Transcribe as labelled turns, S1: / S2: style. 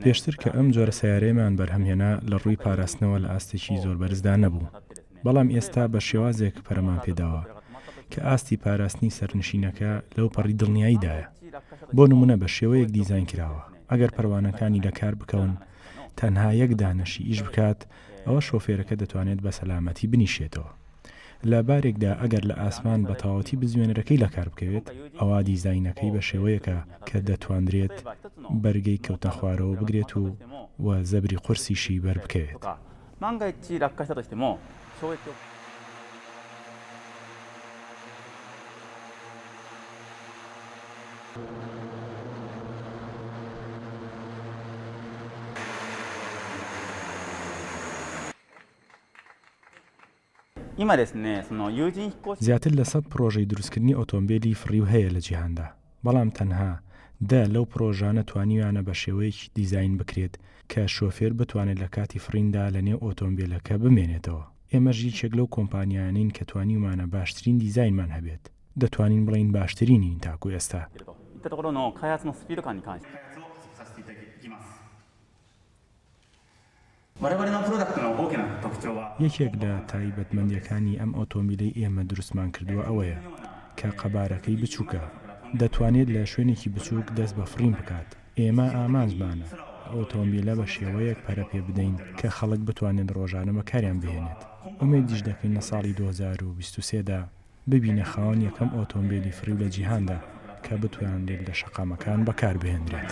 S1: پێشتر کە ئەم جۆرە سیارەیەمان بەرهەمهێنا لە ڕووی پاراستنەوە لە ئاستێکی زۆر بەرزدا نەبوو. بەڵام ئێستا بە شێوازێک پەرەمان پێداوە کە ئاستی پاراستنی سەرنشینەکە لەو پەڕی دڵنیاییدایە. بۆ نمونە بە شێوەیەک دیزاین کراوە ئەگەر پەروانەکانی لە کار بکەون تەنها یەک دانەشی ئیش بکات ئەوە شۆفێرەکە دەتوانێت بە سەلامەتی بنیشێتەوە. لە بارێکدا ئەگەر لە ئاسمان بە تەواوەتی بزوێنەرەکەی لە کار بکەوێت ئەوە دیزاینەکەی بە شێوەیەکە کە دەتوانرێت بەرگەی کەوتە خوارەوە بگرێت و زەبری قورسیشی بەربکەوێت. زیاتر لە 100 پرۆژەی دروستکردنی ئۆتۆمبیلی فڕی و هەیە لە جیهاندا، بەڵام تەنها 10 لەو پرۆژانە توانیویانە بە شێوەیەکی دیزاین بکرێت کە شۆفێر بتوانێت لە کاتی فڕیندا لە نێو ئۆتۆمبیلەکە بمێنێتەوە. ئێمەش یەکێک لەو کۆمپانیانین کە توانیومانە باشترین دیزاینمان هەبێت. دەتوانین بڵین باشترینین تاکو ئێستا. یەکێک لە تایبەتمەندیەکانی ئەم ئۆتۆمبیلەی ئێمە دروستمان کردووە ئەوەیە کە قەبارەکەی بچووکە، دەتوانێت لە شوێنێکی بچووک دەست بە فڕین بکات. ئێمە ئامانجمانە ئۆتۆمبیلە بە شێوەیەک پەرە پێ بدەین کە خەڵک بتوانێت ڕۆژانە بەکاریان بهێنێت. ئومێدیش دەکەین لە ساڵی 2023دا ببینە خاوەن یەکەم ئۆتۆمبیلی فڕی لە جیهاندا کە بتوانێت لە شەقامەکان بەکار بهێنرێت.